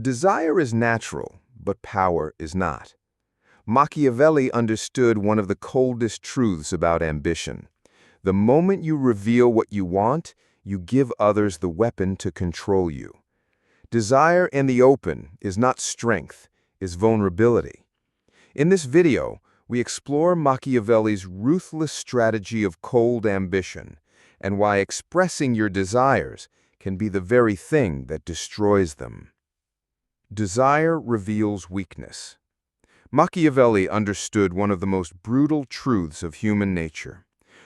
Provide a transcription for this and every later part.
Desire is natural, but power is not. Machiavelli understood one of the coldest truths about ambition. The moment you reveal what you want, you give others the weapon to control you. Desire in the open is not strength, is vulnerability. In this video, we explore Machiavelli's ruthless strategy of cold ambition and why expressing your desires can be the very thing that destroys them. Desire reveals weakness. Machiavelli understood one of the most brutal truths of human nature.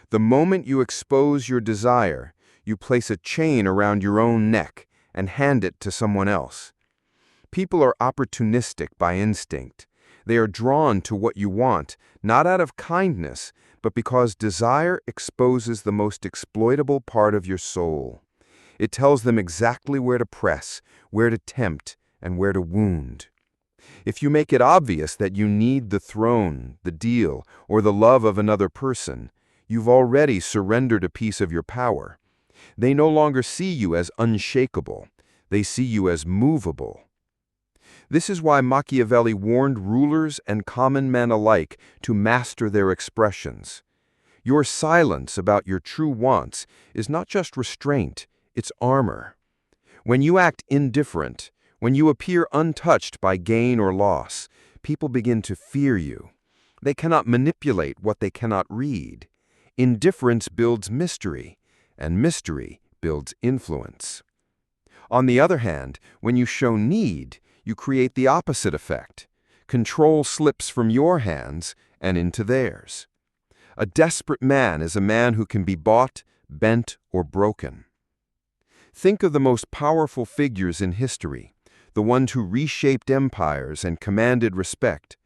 The moment you expose your desire, you place a chain around your own neck and hand it to someone else. People are opportunistic by instinct. They are drawn to what you want, not out of kindness, but because desire exposes the most exploitable part of your soul. It tells them exactly where to press, where to tempt, and where to wound. If you make it obvious that you need the throne, the deal, or the love of another person, you've already surrendered a piece of your power. They no longer see you as unshakable. They see you as movable. This is why Machiavelli warned rulers and common men alike to master their expressions. Your silence about your true wants is not just restraint, it's armor. When you act indifferent, when you appear untouched by gain or loss, people begin to fear you. They cannot manipulate what they cannot read. Indifference builds mystery, and mystery builds influence. On the other hand, when you show need, you create the opposite effect. Control slips from your hands and into theirs. A desperate man is a man who can be bought, bent, or broken. Think of the most powerful figures in history, the ones who reshaped empires and commanded respect.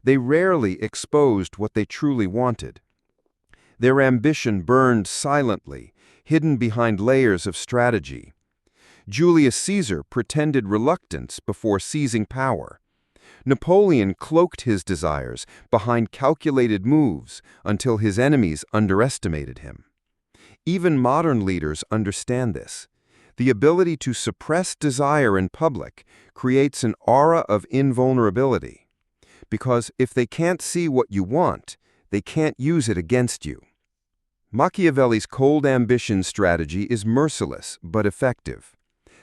They rarely exposed what they truly wanted. Their ambition burned silently, hidden behind layers of strategy. Julius Caesar pretended reluctance before seizing power. Napoleon cloaked his desires behind calculated moves until his enemies underestimated him. Even modern leaders understand this. The ability to suppress desire in public creates an aura of invulnerability. Because if they can't see what you want, they can't use it against you. Machiavelli's cold ambition strategy is merciless but effective.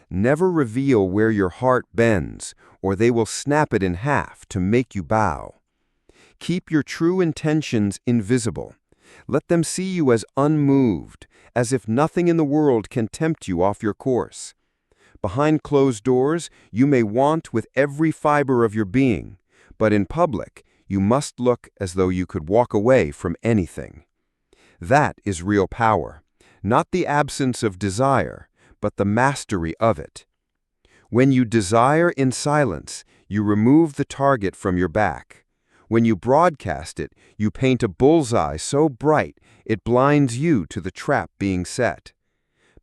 Never reveal where your heart bends, or they will snap it in half to make you bow. Keep your true intentions invisible. Let them see you as unmoved, as if nothing in the world can tempt you off your course. Behind closed doors, you may want with every fiber of your being, but in public, you must look as though you could walk away from anything. That is real power, not the absence of desire, but the mastery of it. When you desire in silence, you remove the target from your back. When you broadcast it, you paint a bullseye so bright it blinds you to the trap being set.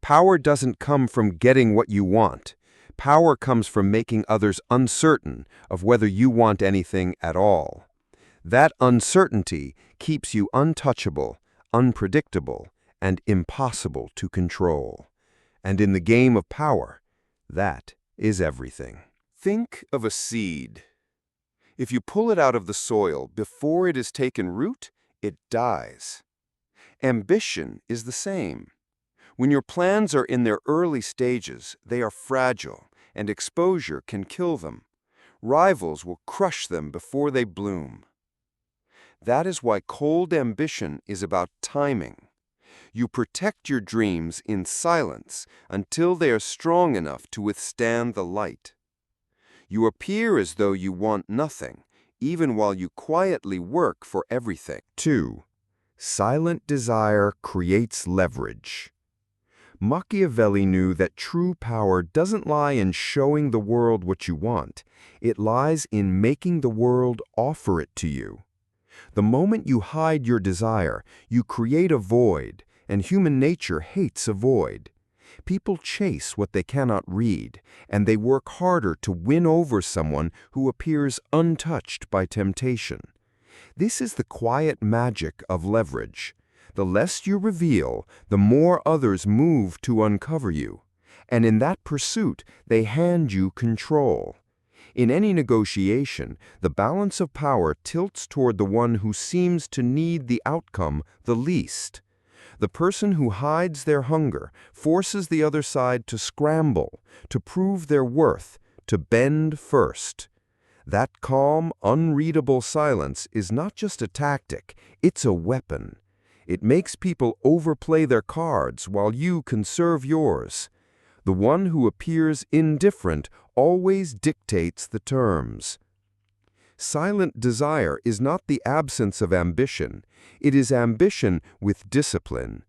Power doesn't come from getting what you want. Power comes from making others uncertain of whether you want anything at all. That uncertainty keeps you untouchable, unpredictable, and impossible to control. And in the game of power, that is everything. Think of a seed. If you pull it out of the soil before it has taken root, it dies. Ambition is the same. When your plans are in their early stages, they are fragile, and exposure can kill them. Rivals will crush them before they bloom. That is why cold ambition is about timing. You protect your dreams in silence until they are strong enough to withstand the light. You appear as though you want nothing, even while you quietly work for everything. 2. Silent desire creates leverage. Machiavelli knew that true power doesn't lie in showing the world what you want. It lies in making the world offer it to you. The moment you hide your desire, you create a void, and human nature hates a void. People chase what they cannot read, and they work harder to win over someone who appears untouched by temptation. This is the quiet magic of leverage. The less you reveal, the more others move to uncover you. And in that pursuit, they hand you control. In any negotiation, the balance of power tilts toward the one who seems to need the outcome the least. The person who hides their hunger forces the other side to scramble, to prove their worth, to bend first. That calm, unreadable silence is not just a tactic, it's a weapon. It makes people overplay their cards while you conserve yours. The one who appears indifferent always dictates the terms. Silent desire is not the absence of ambition. It is ambition with discipline.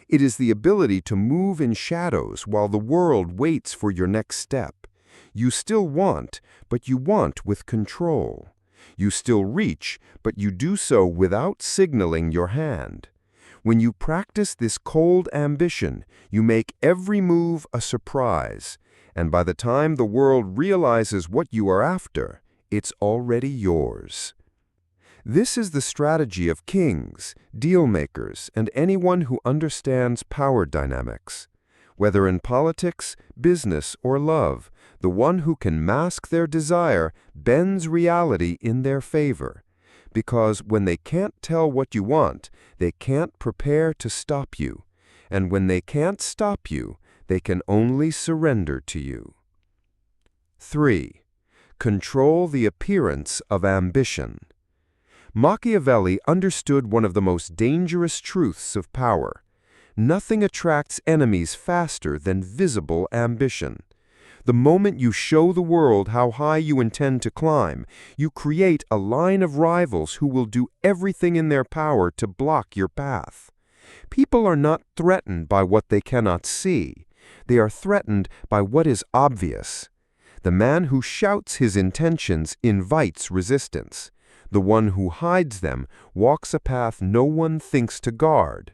It is the ability to move in shadows while the world waits for your next step. You still want, but you want with control. You still reach, but you do so without signaling your hand. When you practice this cold ambition, you make every move a surprise, and by the time the world realizes what you are after, it's already yours. This is the strategy of kings, deal-makers, and anyone who understands power dynamics. Whether in politics, business, or love, the one who can mask their desire bends reality in their favor. Because when they can't tell what you want, they can't prepare to stop you. And when they can't stop you, they can only surrender to you. 3. Control the appearance of ambition. Machiavelli understood one of the most dangerous truths of power. Nothing attracts enemies faster than visible ambition. The moment you show the world how high you intend to climb, you create a line of rivals who will do everything in their power to block your path. People are not threatened by what they cannot see. They are threatened by what is obvious. The man who shouts his intentions invites resistance. The one who hides them walks a path no one thinks to guard.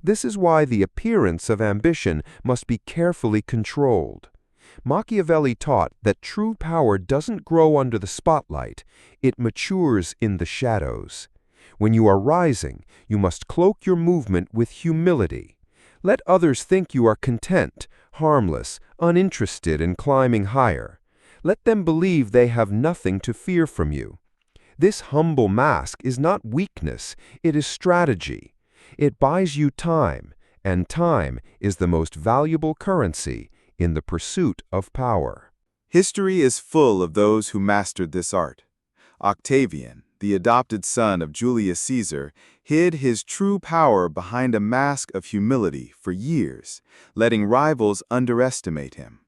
This is why the appearance of ambition must be carefully controlled. Machiavelli taught that true power doesn't grow under the spotlight, it matures in the shadows. When you are rising, you must cloak your movement with humility. Let others think you are content, harmless, uninterested in climbing higher. Let them believe they have nothing to fear from you. This humble mask is not weakness, it is strategy. It buys you time, and time is the most valuable currency in the pursuit of power. History is full of those who mastered this art. Octavian, the adopted son of Julius Caesar, hid his true power behind a mask of humility for years, letting rivals underestimate him.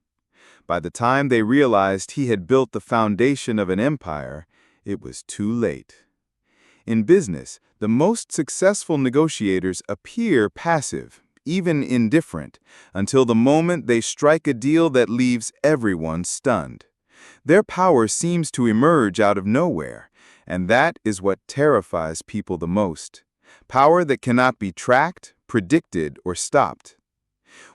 By the time they realized he had built the foundation of an empire, it was too late. In business, the most successful negotiators appear passive, even indifferent, until the moment they strike a deal that leaves everyone stunned. Their power seems to emerge out of nowhere, and that is what terrifies people the most. Power that cannot be tracked, predicted, or stopped.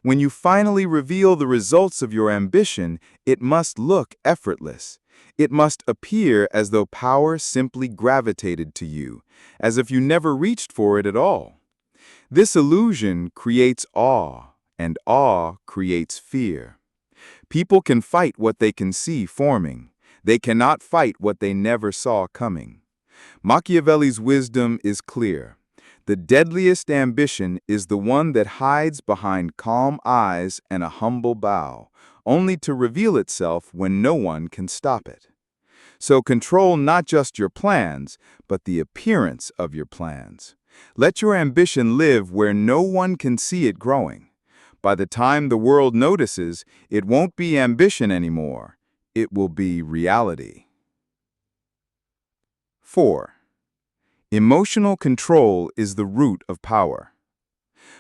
When you finally reveal the results of your ambition, it must look effortless. It must appear as though power simply gravitated to you, as if you never reached for it at all. This illusion creates awe, and awe creates fear. People can fight what they can see forming. They cannot fight what they never saw coming. Machiavelli's wisdom is clear. The deadliest ambition is the one that hides behind calm eyes and a humble bow, only to reveal itself when no one can stop it. So control not just your plans, but the appearance of your plans. Let your ambition live where no one can see it growing. By the time the world notices, it won't be ambition anymore. It will be reality. 4. Emotional control is the root of power.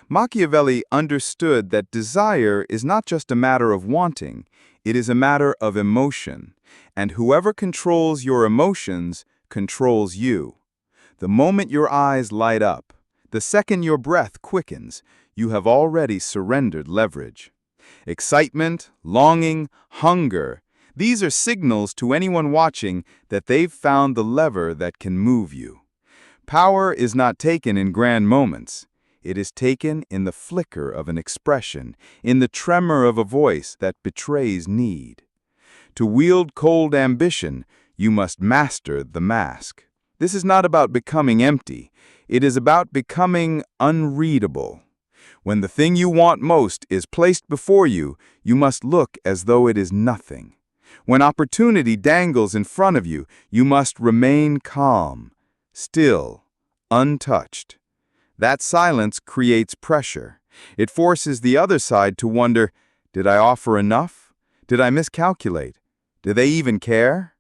Machiavelli understood that desire is not just a matter of wanting, it is a matter of emotion, and whoever controls your emotions controls you. The moment your eyes light up, the second your breath quickens, you have already surrendered leverage. Excitement, longing, hunger, these are signals to anyone watching that they've found the lever that can move you. Power is not taken in grand moments. It is taken in the flicker of an expression, in the tremor of a voice that betrays need. To wield cold ambition, you must master the mask. This is not about becoming empty. It is about becoming unreadable. When the thing you want most is placed before you, you must look as though it is nothing. When opportunity dangles in front of you, you must remain calm, still, untouched. That silence creates pressure. It forces the other side to wonder, did I offer enough? Did I miscalculate? Do they even care?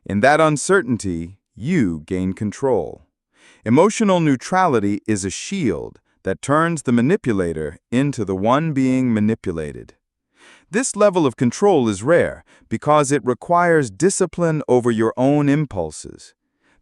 In that uncertainty, you gain control. Emotional neutrality is a shield that turns the manipulator into the one being manipulated. This level of control is rare because it requires discipline over your own impulses.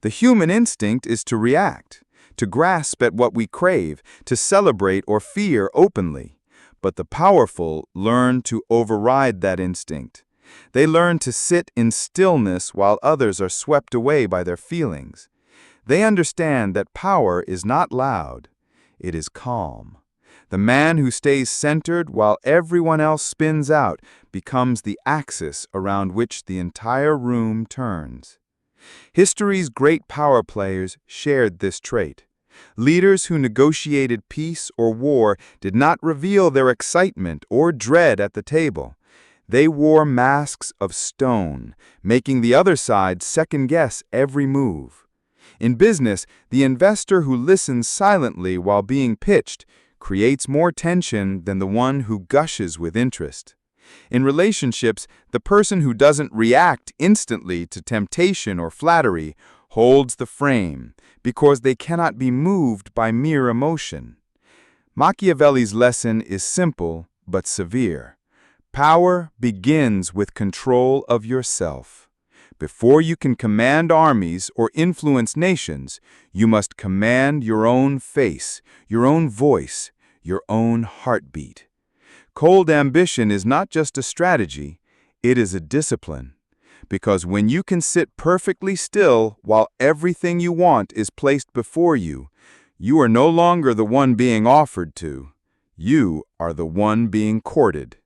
The human instinct is to react, to grasp at what we crave, to celebrate or fear openly. But the powerful learn to override that instinct. They learn to sit in stillness while others are swept away by their feelings. They understand that power is not loud, it is calm. The man who stays centered while everyone else spins out becomes the axis around which the entire room turns. History's great power players shared this trait. Leaders who negotiated peace or war did not reveal their excitement or dread at the table. They wore masks of stone, making the other side second-guess every move. In business, the investor who listens silently while being pitched creates more tension than the one who gushes with interest. In relationships, the person who doesn't react instantly to temptation or flattery holds the frame because they cannot be moved by mere emotion. Machiavelli's lesson is simple but severe. Power begins with control of yourself. Before you can command armies or influence nations, you must command your own face, your own voice, your own heartbeat. Cold ambition is not just a strategy, it is a discipline. Because when you can sit perfectly still while everything you want is placed before you, you are no longer the one being offered to. You are the one being courted.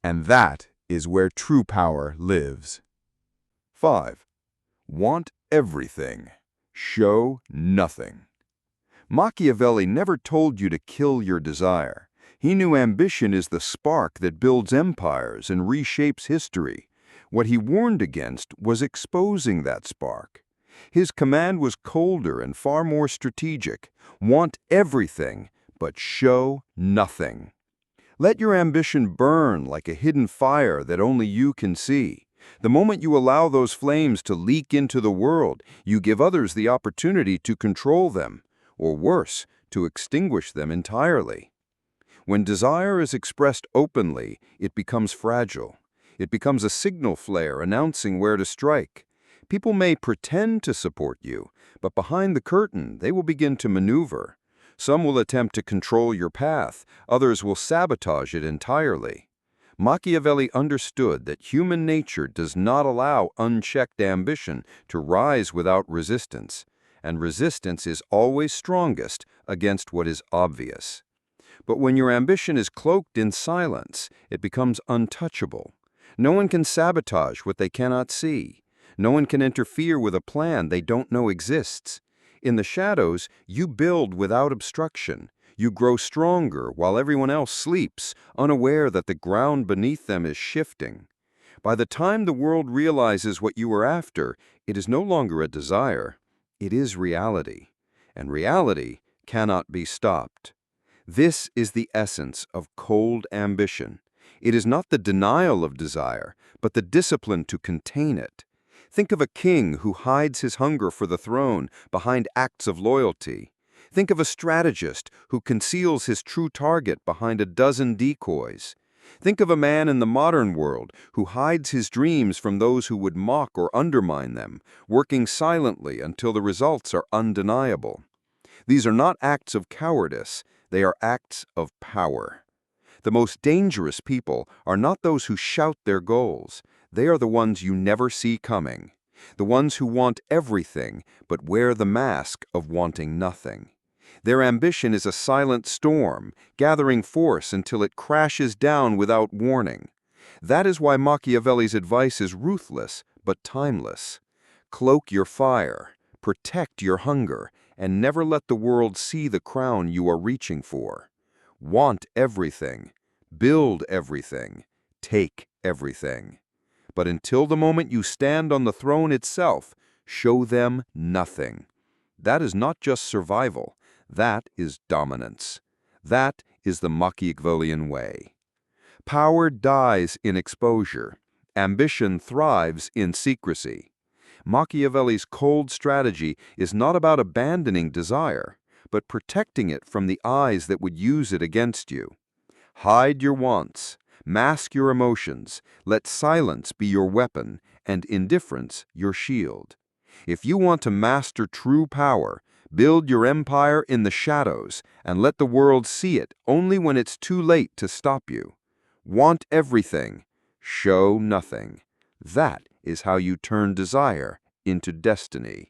And that is where true power lives. 5. Want everything. Show nothing. Machiavelli never told you to kill your desire. He knew ambition is the spark that builds empires and reshapes history. What he warned against was exposing that spark. His command was colder and far more strategic. Want everything, but show nothing. Let your ambition burn like a hidden fire that only you can see. The moment you allow those flames to leak into the world, you give others the opportunity to control them, or worse, to extinguish them entirely. When desire is expressed openly, it becomes fragile. It becomes a signal flare announcing where to strike. People may pretend to support you, but behind the curtain, they will begin to maneuver. Some will attempt to control your path, others will sabotage it entirely. Machiavelli understood that human nature does not allow unchecked ambition to rise without resistance, and resistance is always strongest against what is obvious. But when your ambition is cloaked in silence, it becomes untouchable. No one can sabotage what they cannot see. No one can interfere with a plan they don't know exists. In the shadows, you build without obstruction. You grow stronger while everyone else sleeps, unaware that the ground beneath them is shifting. By the time the world realizes what you are after, it is no longer a desire. It is reality. And reality cannot be stopped. This is the essence of cold ambition. It is not the denial of desire, but the discipline to contain it. Think of a king who hides his hunger for the throne behind acts of loyalty. Think of a strategist who conceals his true target behind a dozen decoys. Think of a man in the modern world who hides his dreams from those who would mock or undermine them, working silently until the results are undeniable. These are not acts of cowardice, they are acts of power. The most dangerous people are not those who shout their goals. They are the ones you never see coming. The ones who want everything but wear the mask of wanting nothing. Their ambition is a silent storm, gathering force until it crashes down without warning. That is why Machiavelli's advice is ruthless but timeless. Cloak your fire, protect your hunger, and never let the world see the crown you are reaching for. Want everything, build everything, take everything. But until the moment you stand on the throne itself, show them nothing. That is not just survival, that is dominance. That is the Machiavellian way. Power dies in exposure. Ambition thrives in secrecy. Machiavelli's cold strategy is not about abandoning desire, but protecting it from the eyes that would use it against you. Hide your wants, mask your emotions, let silence be your weapon, and indifference your shield. If you want to master true power, build your empire in the shadows and let the world see it only when it's too late to stop you. Want everything, show nothing. That is how you turn desire into destiny.